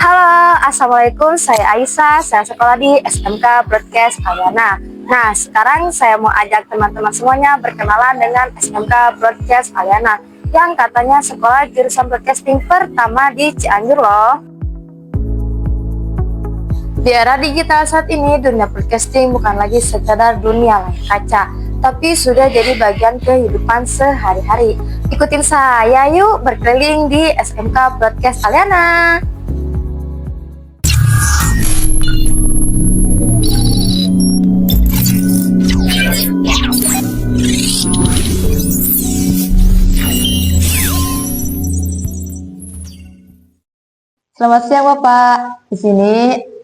Halo, Assalamualaikum. Saya Aisyah. Saya sekolah di SMK Broadcast Aliana. Nah, sekarang saya mau ajak teman-teman semuanya berkenalan dengan SMK Broadcast Aliana yang katanya sekolah jurusan broadcasting pertama di Cianjur loh. Di era digital saat ini, dunia broadcasting bukan lagi sekedar dunia layar kaca, tapi sudah jadi bagian kehidupan sehari-hari. Ikutin saya yuk berkeliling di SMK Broadcast Aliana. Selamat siang Bapak. Di sini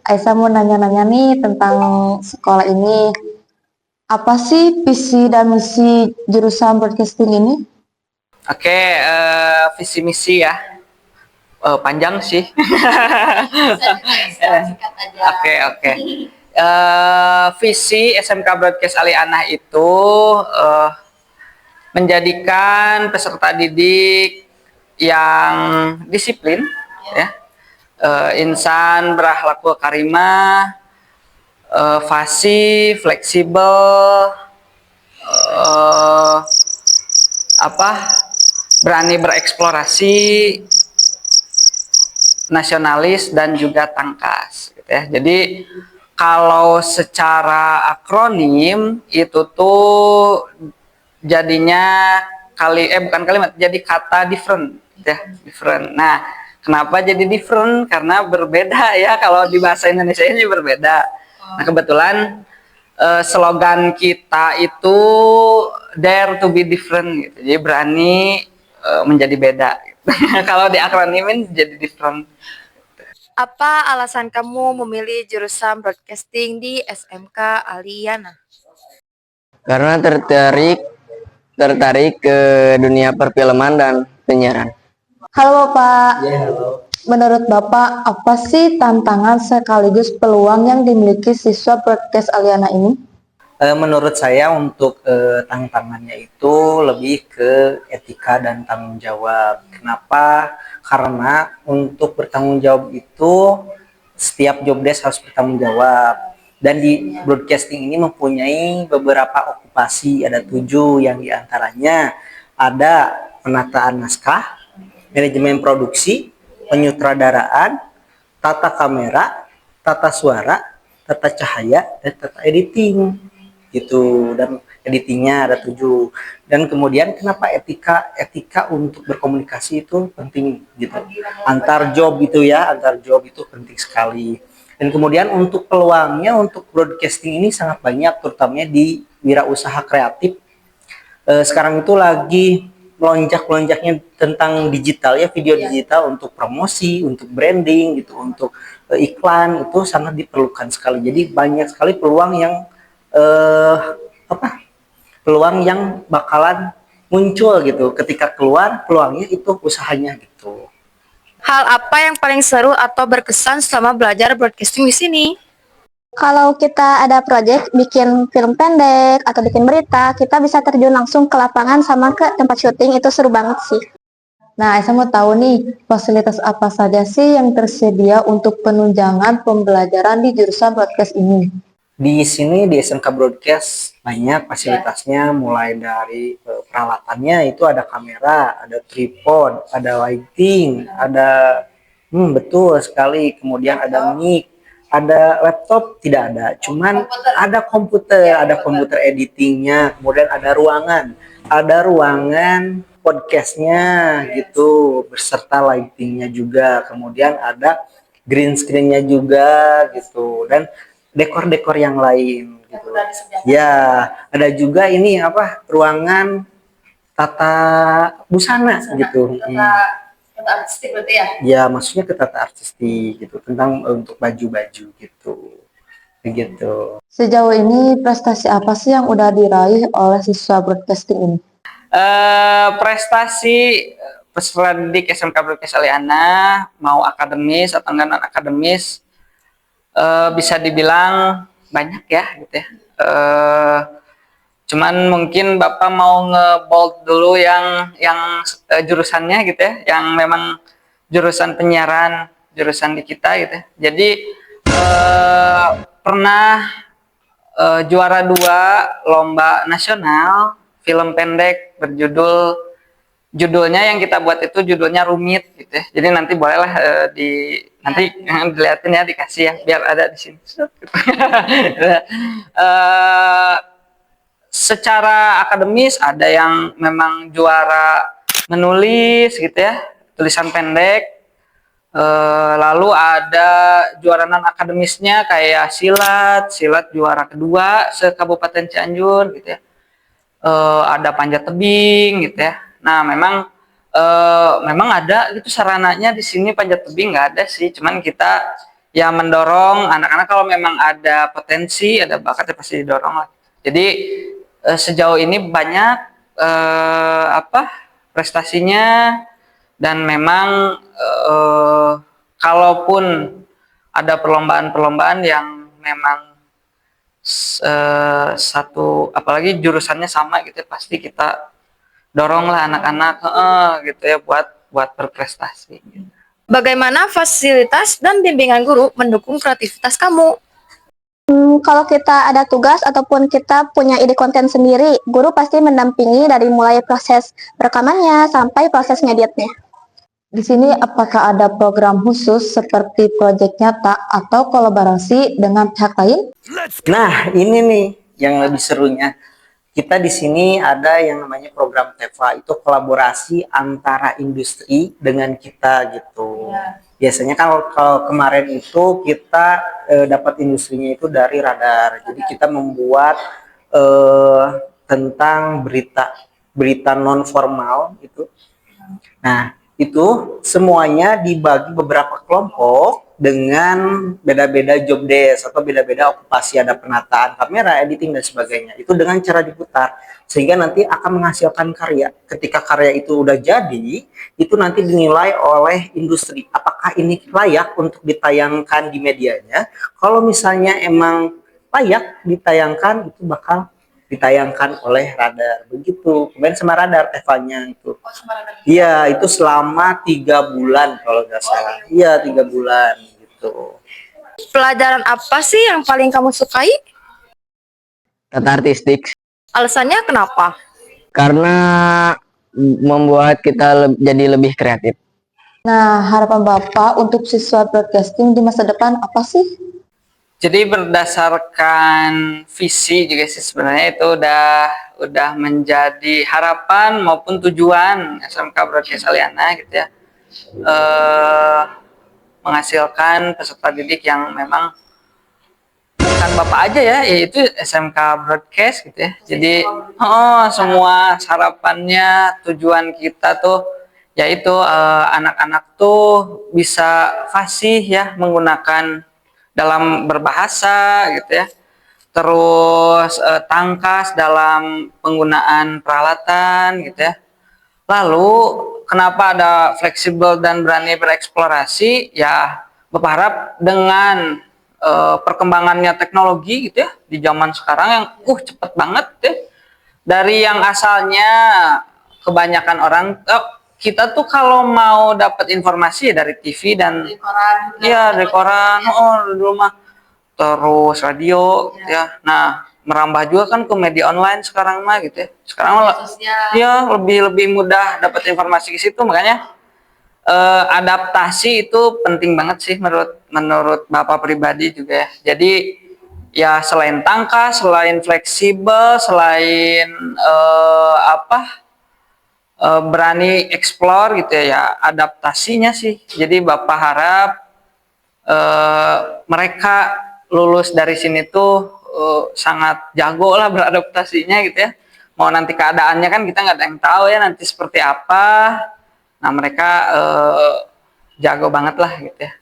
Aisyah mau nanya-nanya nih tentang sekolah ini. Apa sih visi dan misi jurusan broadcasting ini? Oke, visi misi ya. Panjang sih. Oke. Visi SMK Broadcast Aliana itu menjadikan peserta didik yang disiplin, ya, insan berakhlak karimah, fasih, fleksibel, berani bereksplorasi, nasionalis dan juga tangkas, gitu ya. Jadi kalau secara akronim itu tuh jadinya bukan kalimat, jadi kata different, ya, different. Nah, kenapa jadi different? Karena berbeda ya, kalau di bahasa Indonesia ini berbeda. Nah, kebetulan slogan kita itu dare to be different, gitu. Jadi berani menjadi beda. Kalau di akronimin jadi different. Apa alasan kamu memilih jurusan broadcasting di SMK Aliana? Karena tertarik ke dunia perfilman dan penyiaran. Halo Bapak. Ya, halo. Menurut Bapak, apa sih tantangan sekaligus peluang yang dimiliki siswa broadcast Aliana ini? Menurut saya untuk tantangannya itu lebih ke etika dan tanggung jawab. Kenapa? Karena untuk bertanggung jawab itu setiap job desk harus bertanggung jawab. Dan di broadcasting ini mempunyai beberapa okupasi, ada 7 yang diantaranya ada penataan naskah, manajemen produksi, penyutradaraan, tata kamera, tata suara, tata cahaya, dan tata editing. Gitu. Dan editingnya ada 7. Dan kemudian kenapa etika untuk berkomunikasi itu penting gitu, antar job itu penting sekali. Dan kemudian untuk peluangnya untuk broadcasting ini sangat banyak, terutamanya di wirausaha kreatif. Sekarang itu lagi melonjaknya tentang digital ya, video digital untuk promosi, untuk branding gitu, untuk iklan itu sangat diperlukan sekali. Jadi banyak sekali peluang yang bakalan muncul gitu ketika keluar peluangnya itu usahanya gitu. Hal apa yang paling seru atau berkesan selama belajar broadcasting di sini? Kalau kita ada proyek bikin film pendek atau bikin berita, kita bisa terjun langsung ke lapangan sama ke tempat syuting, itu seru banget sih. Nah, saya mau tahu nih, fasilitas apa saja sih yang tersedia untuk penunjangan pembelajaran di jurusan broadcast ini? Di sini di SMK Broadcast banyak fasilitasnya, mulai dari peralatannya itu ada kamera, ada tripod, ada lighting, ada betul sekali, kemudian ada mic, ada laptop tidak ada, cuman ada komputer editingnya, kemudian ada ruangan podcastnya gitu, beserta lightingnya juga, kemudian ada green screennya juga gitu, dan dekor-dekor yang lain gitu. Ya, ada juga ini ruangan tata busana gitu. Tata artistik berarti ya? Ya, maksudnya ke tata artistik gitu, tentang untuk baju-baju gitu. Begitu. Sejauh ini prestasi apa sih yang udah diraih oleh siswa broadcasting ini? Prestasi peserta didik SMK Broadcast Aliana, mau akademis atau non akademis, bisa dibilang banyak ya gitu ya. Cuman mungkin Bapak mau nge-bold dulu yang jurusannya gitu ya, yang memang jurusan penyiaran. jurusan di kita gitu. Jadi pernah juara 2 lomba nasional film pendek judulnya yang kita buat itu judulnya Rumit gitu ya. Jadi nanti bolehlah nanti dilihatin ya, dikasih ya biar ada di sini. Secara akademis ada yang memang juara menulis gitu ya, tulisan pendek. Lalu ada juara non akademisnya kayak silat juara kedua se-Kabupaten Cianjur gitu ya. Ada panjat tebing gitu ya. Nah, memang ada gitu sarananya di sini. Panjat tebing nggak ada sih, cuman kita ya mendorong anak-anak kalau memang ada potensi, ada bakat ya pasti didorong lah. Jadi sejauh ini banyak prestasinya, dan memang kalaupun ada perlombaan-perlombaan yang memang satu apalagi jurusannya sama gitu ya, pasti kita doronglah anak-anak gitu ya buat berprestasi gitu. Bagaimana fasilitas dan bimbingan guru mendukung kreativitas kamu? Kalau kita ada tugas ataupun kita punya ide konten sendiri, guru pasti mendampingi dari mulai proses rekamannya sampai proses ngeditnya. Di sini apakah ada program khusus seperti proyek nyata atau kolaborasi dengan pihak lain? Nah, ini nih yang lebih serunya. Kita di sini ada yang namanya program TEVA, itu kolaborasi antara industri dengan kita gitu. Biasanya kalau kemarin itu kita dapat industrinya itu dari radar. Jadi kita membuat tentang berita non formal itu. Nah, itu semuanya dibagi beberapa kelompok dengan beda-beda job desk atau beda-beda okupasi, ada penataan kamera, editing dan sebagainya. Itu dengan cara diputar sehingga nanti akan menghasilkan karya. Ketika karya itu udah jadi, itu nanti dinilai oleh industri apakah ini layak untuk ditayangkan di medianya. Kalau misalnya emang layak ditayangkan, itu bakal ditayangkan oleh radar. Begitu. Kemudian sama radar TEVA-nya itu. Iya, itu selama 3 bulan kalau nggak salah. Iya, 3 bulan gitu. Pelajaran apa sih yang paling kamu sukai? Tata artistik, Alasannya kenapa? karena membuat kita jadi lebih kreatif. Nah, harapan Bapak untuk siswa broadcasting di masa depan apa sih? Jadi berdasarkan visi juga sih sebenarnya itu udah menjadi harapan maupun tujuan SMK Broadcast Aliana gitu ya, menghasilkan peserta didik yang memang bukan Bapak aja ya, yaitu SMK Broadcast gitu ya. Jadi semua harapannya, tujuan kita tuh yaitu anak-anak tuh bisa fasih ya menggunakan dalam berbahasa gitu ya, terus tangkas dalam penggunaan peralatan gitu ya. Lalu kenapa ada fleksibel dan berani bereksplorasi? Ya Bapak harap dengan perkembangannya teknologi gitu ya di zaman sekarang yang cepet banget ya, dari yang asalnya kebanyakan orang kita tuh kalau mau dapat informasi ya dari TV dan dari koran, dulu mah terus radio gitu ya. Nah, merambah juga kan ke media online sekarang mah gitu ya. Sekarang mah ya lebih mudah dapat informasi ke situ, makanya adaptasi itu penting banget sih menurut Bapak pribadi juga ya. Jadi ya selain tangkas, selain fleksibel, selain berani eksplor gitu ya, adaptasinya sih. Jadi Bapak harap mereka lulus dari sini tuh sangat jago lah beradaptasinya gitu ya. Mau nanti keadaannya kan kita nggak ada yang tahu ya nanti seperti apa. Nah mereka jago banget lah gitu ya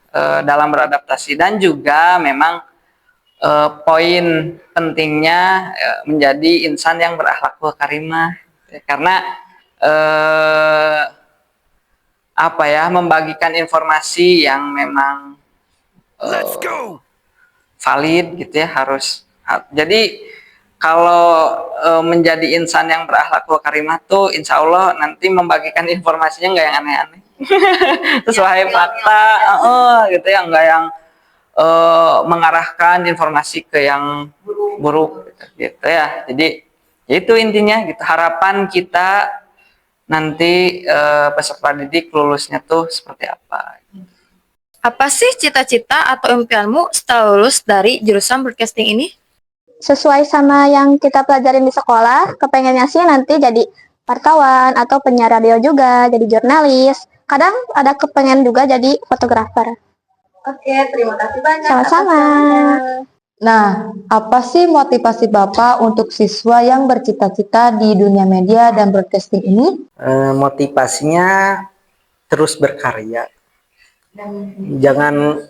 dalam beradaptasi, dan juga memang poin pentingnya menjadi insan yang berakhlak karimah gitu ya. Karena membagikan informasi yang memang valid gitu ya, harus. Jadi kalau menjadi insan yang berakhlak karimah tuh insya Allah nanti membagikan informasinya nggak yang aneh-aneh. sesuai fakta, gitu ya, enggak yang mengarahkan informasi ke yang buruk gitu ya. Jadi itu intinya gitu, harapan kita nanti peserta didik lulusnya tuh seperti apa. Apa sih cita-cita atau impianmu setelah lulus dari jurusan broadcasting ini? Sesuai sama yang kita pelajarin di sekolah, kepengennya sih nanti jadi wartawan atau penyiar radio juga, jadi jurnalis. Kadang ada kepengen juga jadi fotografer. Oke, terima kasih banyak. Sama-sama. Nah, apa sih motivasi Bapak untuk siswa yang bercita-cita di dunia media dan broadcasting ini? Motivasinya terus berkarya. Jangan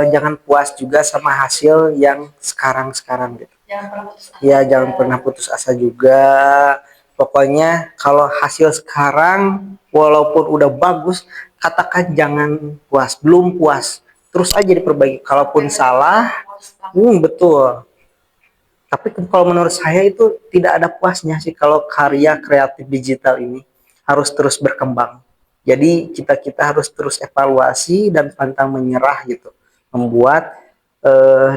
jangan puas juga sama hasil yang sekarang gitu. Ya, jangan pernah putus asa juga. Pokoknya kalau hasil sekarang walaupun udah bagus, katakan jangan puas, belum puas. Terus aja diperbaiki. Kalaupun salah, betul. Tapi kalau menurut saya itu tidak ada puasnya sih kalau karya kreatif digital ini harus terus berkembang. Jadi kita harus terus evaluasi dan pantang menyerah gitu, membuat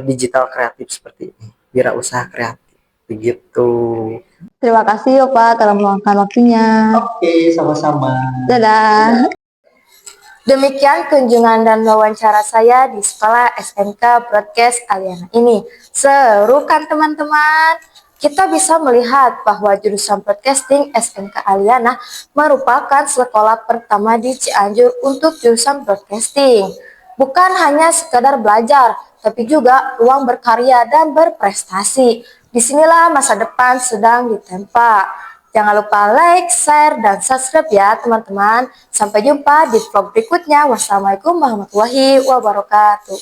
digital kreatif seperti ini, wirausaha kreatif, begitu. Terima kasih Pak telah meluangkan waktunya. Oke, sama-sama. Dadah. Demikian kunjungan dan wawancara saya di Sekolah SMK Broadcast Aliana ini. Seru kan teman-teman? Kita bisa melihat bahwa jurusan broadcasting SMK Aliana merupakan sekolah pertama di Cianjur untuk jurusan broadcasting. Bukan hanya sekadar belajar, tapi juga ruang berkarya dan berprestasi. Disinilah masa depan sedang ditempa. Jangan lupa like, share, dan subscribe ya teman-teman. Sampai jumpa di vlog berikutnya. Wassalamualaikum warahmatullahi wabarakatuh.